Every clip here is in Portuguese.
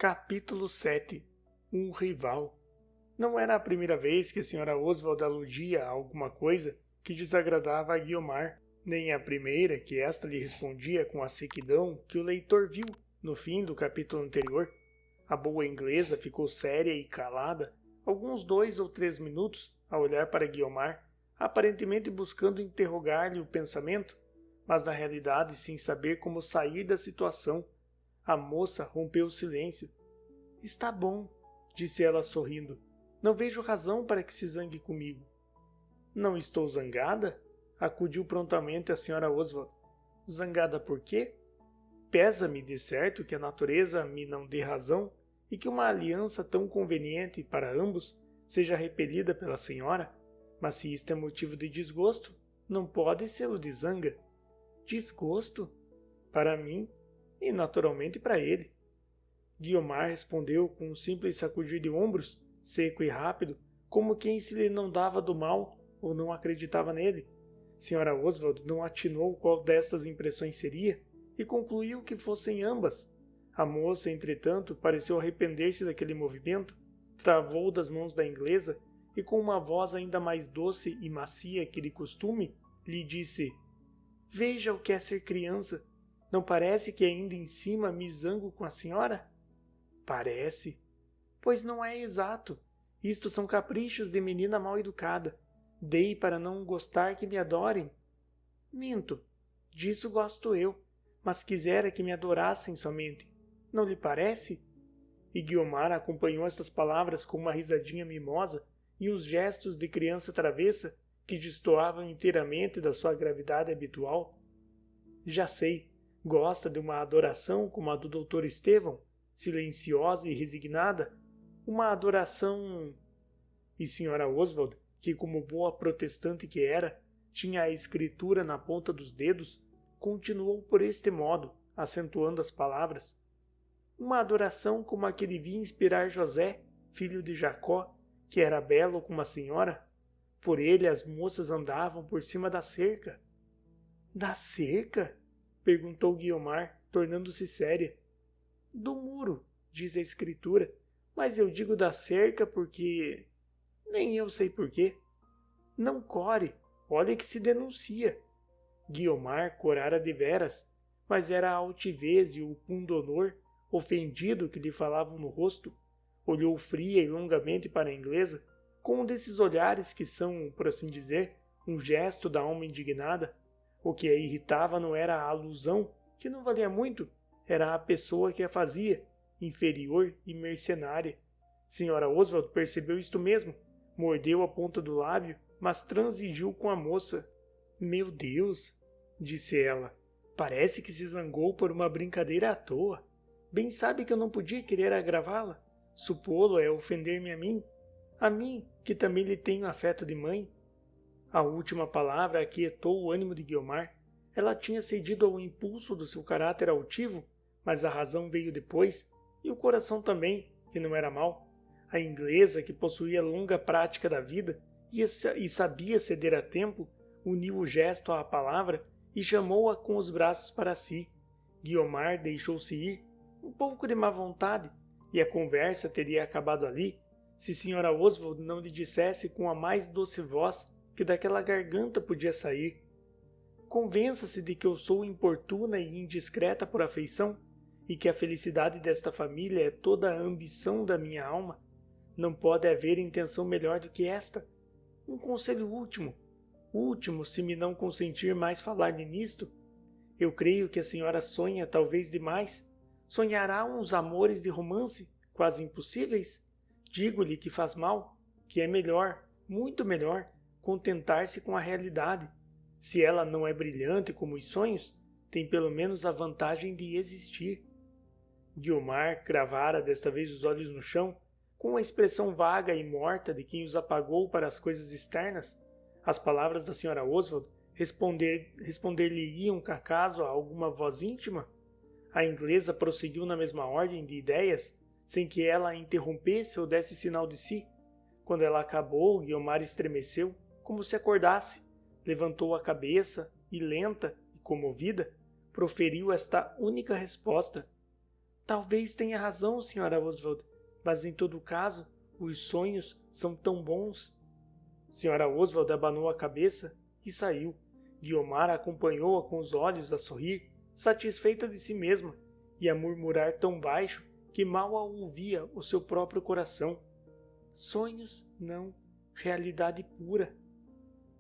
Capítulo 7. Um rival. Não era a primeira vez que a Sra. Oswald aludia a alguma coisa que desagradava a Guiomar, nem a primeira que esta lhe respondia com a sequidão que o leitor viu no fim do capítulo anterior. A boa inglesa ficou séria e calada, alguns 2 ou 3 minutos, a olhar para Guiomar, aparentemente buscando interrogar-lhe o pensamento, mas na realidade sem saber como sair da situação. A moça rompeu o silêncio. Está bom, disse ela sorrindo. Não vejo razão para que se zangue comigo. Não estou zangada? Acudiu prontamente a Sra. Oswald. Zangada por quê? Pesa-me, de certo, que a natureza me não dê razão e que uma aliança tão conveniente para ambos seja repelida pela senhora, mas se isto é motivo de desgosto, não pode ser-o de zanga. Desgosto? Para mim e naturalmente para ele. Guiomar respondeu com um simples sacudir de ombros, seco e rápido, como quem se lhe não dava do mal ou não acreditava nele. Sra. Oswald não atinou qual destas impressões seria e concluiu que fossem ambas. A moça, entretanto, pareceu arrepender-se daquele movimento, travou das mãos da inglesa e com uma voz ainda mais doce e macia que de costume, lhe disse: Veja o que é ser criança. Não parece que ainda em cima me zango com a senhora? Parece. Pois não é exato. Isto são caprichos de menina mal educada. Dei para não gostar que me adorem. Minto. Disso gosto eu. Mas quisera que me adorassem somente. Não lhe parece? E Guiomar acompanhou estas palavras com uma risadinha mimosa e uns gestos de criança travessa que destoavam inteiramente da sua gravidade habitual. Já sei. Gosta de uma adoração como a do Dr. Estevão, silenciosa e resignada, uma adoração... E Sra. Oswald, que como boa protestante que era, tinha a escritura na ponta dos dedos, continuou por este modo, acentuando as palavras. Uma adoração como a que devia inspirar José, filho de Jacó, que era belo como a senhora. Por ele as moças andavam por cima da cerca. Da cerca? Perguntou Guiomar, tornando-se séria. Do muro, diz a escritura, mas eu digo da cerca porque... Nem eu sei porquê. Não core, olha que se denuncia. Guiomar corara deveras, mas era a altivez e o pundonor ofendido que lhe falavam no rosto. Olhou fria e longamente para a inglesa, com um desses olhares que são, por assim dizer, um gesto da alma indignada. O que a irritava não era a alusão, que não valia muito, era a pessoa que a fazia, inferior e mercenária. Sra. Oswald percebeu isto mesmo, mordeu a ponta do lábio, mas transigiu com a moça. Meu Deus, disse ela, parece que se zangou por uma brincadeira à toa. Bem sabe que eu não podia querer agravá-la. Supô-lo é ofender-me a mim, que também lhe tenho afeto de mãe. A última palavra aquietou o ânimo de Guiomar. Ela tinha cedido ao impulso do seu caráter altivo, mas a razão veio depois, e o coração também, que não era mau. A inglesa, que possuía longa prática da vida e sabia ceder a tempo, uniu o gesto à palavra e chamou-a com os braços para si. Guiomar deixou-se ir, um pouco de má vontade, e a conversa teria acabado ali, se Sra. Oswald não lhe dissesse com a mais doce voz que daquela garganta podia sair. Convença-se de que eu sou importuna e indiscreta por afeição, e que a felicidade desta família é toda a ambição da minha alma. Não pode haver intenção melhor do que esta. Um conselho último, se me não consentir mais falar-lhe nisto. Eu creio que a senhora sonha talvez demais. Sonhará uns amores de romance, quase impossíveis? Digo-lhe que faz mal, que é melhor, muito melhor, contentar-se com a realidade. Se ela não é brilhante como os sonhos, tem pelo menos a vantagem de existir. Guiomar cravara desta vez os olhos no chão, com a expressão vaga e morta de quem os apagou para as coisas externas. As palavras da Sra. Oswald responder-lhe-iam acaso a alguma voz íntima? A inglesa prosseguiu na mesma ordem de ideias, sem que ela a interrompesse ou desse sinal de si. Quando ela acabou, Guiomar estremeceu, como se acordasse, levantou a cabeça e, lenta e comovida, proferiu esta única resposta: Talvez tenha razão, Sra. Oswald, mas em todo caso, os sonhos são tão bons. Sra. Oswald abanou a cabeça e saiu. Guiomar acompanhou-a com os olhos a sorrir, satisfeita de si mesma, e a murmurar tão baixo que mal a ouvia o seu próprio coração. Sonhos não, realidade pura.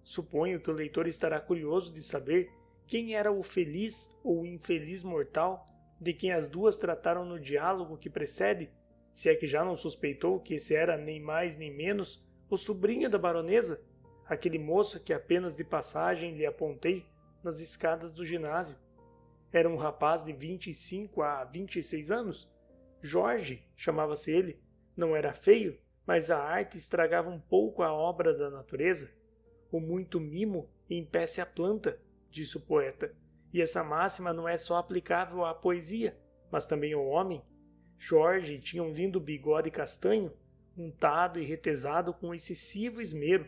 Suponho que o leitor estará curioso de saber quem era o feliz ou infeliz mortal de quem as duas trataram no diálogo que precede, se é que já não suspeitou que esse era nem mais nem menos o sobrinho da baronesa, aquele moço que apenas de passagem lhe apontei nas escadas do ginásio. Era um rapaz de 25 a 26 anos. Jorge, chamava-se ele. Não era feio, mas a arte estragava um pouco a obra da natureza. O muito mimo empece a planta, disse o poeta. E essa máxima não é só aplicável à poesia, mas também ao homem. Jorge tinha um lindo bigode castanho, untado e retesado com excessivo esmero.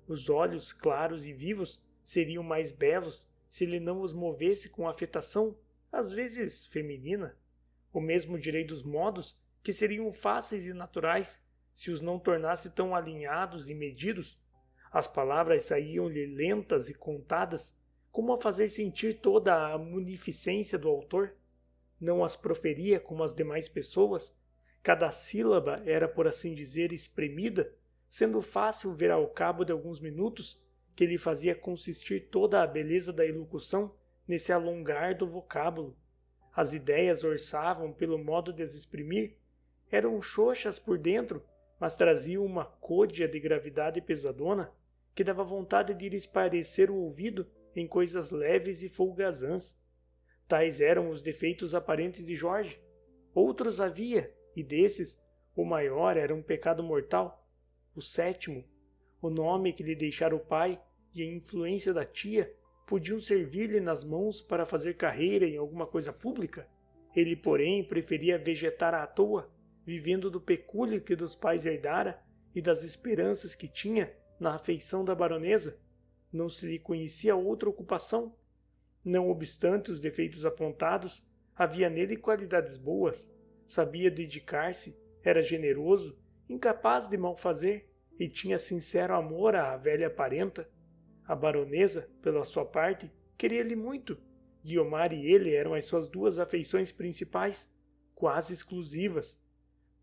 Os olhos claros e vivos seriam mais belos se ele não os movesse com afetação, às vezes feminina. O mesmo direi dos modos, que seriam fáceis e naturais se os não tornasse tão alinhados e medidos. As palavras saíam-lhe lentas e contadas, como a fazer sentir toda a munificência do autor. Não as proferia como as demais pessoas. Cada sílaba era, por assim dizer, espremida, sendo fácil ver ao cabo de alguns minutos que lhe fazia consistir toda a beleza da elocução nesse alongar do vocábulo. As ideias orçavam pelo modo de as exprimir, eram xoxas por dentro, mas traziam uma côdea de gravidade pesadona que dava vontade de lhes parecer o ouvido em coisas leves e folgazãs. Tais eram os defeitos aparentes de Jorge. Outros havia, e desses, o maior era um pecado mortal, o 7º. O nome que lhe deixara o pai e a influência da tia podiam servir-lhe nas mãos para fazer carreira em alguma coisa pública. Ele, porém, preferia vegetar à toa, vivendo do pecúlio que dos pais herdara e das esperanças que tinha na afeição da baronesa. Não se lhe conhecia outra ocupação. Não obstante os defeitos apontados, havia nele qualidades boas. Sabia dedicar-se, era generoso, incapaz de mal fazer, e tinha sincero amor à velha parenta. A baronesa, pela sua parte, queria-lhe muito. Guiomar e ele eram as suas duas afeições principais, quase exclusivas.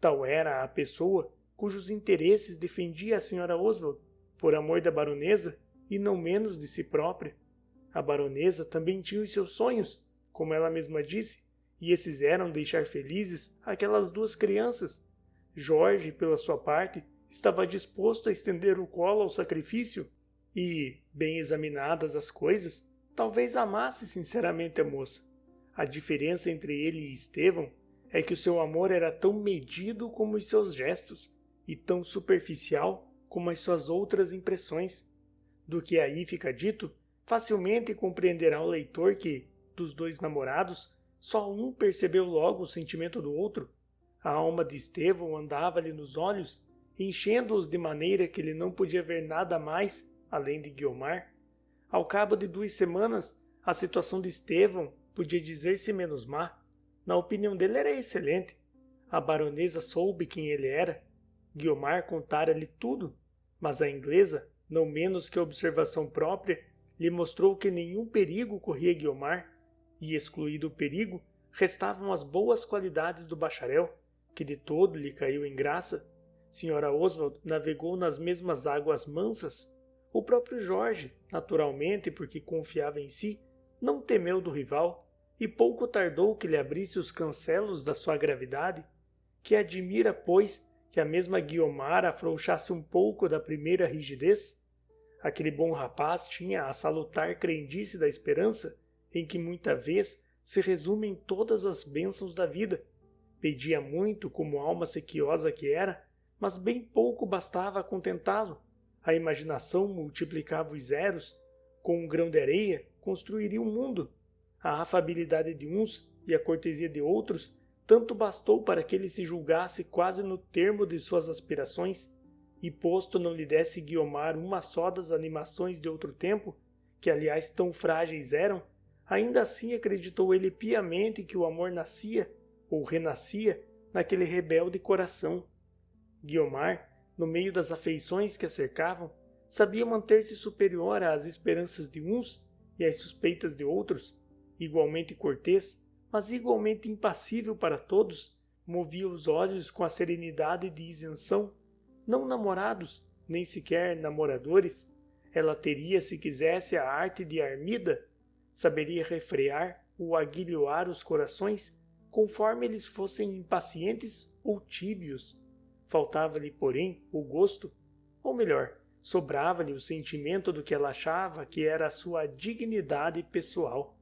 Tal era a pessoa cujos interesses defendia a Sra. Oswald, por amor da baronesa e não menos de si própria. A baronesa também tinha os seus sonhos, como ela mesma disse, e esses eram deixar felizes aquelas duas crianças. Jorge, pela sua parte, estava disposto a estender o colo ao sacrifício e, bem examinadas as coisas, talvez amasse sinceramente a moça. A diferença entre ele e Estevão é que o seu amor era tão medido como os seus gestos e tão superficial como as suas outras impressões. Do que aí fica dito, facilmente compreenderá o leitor que, dos dois namorados, só um percebeu logo o sentimento do outro. A alma de Estevão andava-lhe nos olhos, enchendo-os de maneira que ele não podia ver nada mais além de Guiomar. Ao cabo de 2 semanas, a situação de Estevão podia dizer-se menos má. Na opinião dele era excelente. A baronesa soube quem ele era. Guiomar contara-lhe tudo, mas a inglesa, não menos que a observação própria, lhe mostrou que nenhum perigo corria Guiomar, e, excluído o perigo, restavam as boas qualidades do bacharel, que de todo lhe caiu em graça. Sra. Oswald navegou nas mesmas águas mansas. O próprio Jorge, naturalmente porque confiava em si, não temeu do rival, e pouco tardou que lhe abrisse os cancelos da sua gravidade. Que admira, pois, que a mesma Guiomar afrouxasse um pouco da primeira rigidez? Aquele bom rapaz tinha a salutar crendice da esperança, em que muita vez se resumem todas as bênçãos da vida. Pedia muito como alma sequiosa que era, mas bem pouco bastava a contentá-lo. A imaginação multiplicava os zeros, com um grão de areia construiria um mundo. A afabilidade de uns e a cortesia de outros tanto bastou para que ele se julgasse quase no termo de suas aspirações, e posto não lhe desse Guiomar uma só das animações de outro tempo, que aliás tão frágeis eram, ainda assim acreditou ele piamente que o amor nascia, ou renascia naquele rebelde coração. Guiomar, no meio das afeições que a cercavam, sabia manter-se superior às esperanças de uns e às suspeitas de outros, igualmente cortês, mas igualmente impassível para todos, movia os olhos com a serenidade de isenção. Não namorados, nem sequer namoradores, ela teria, se quisesse, a arte de Armida, saberia refrear ou aguilhoar os corações, conforme eles fossem impacientes ou tíbios. Faltava-lhe, porém, o gosto, ou melhor, sobrava-lhe o sentimento do que ela achava que era a sua dignidade pessoal.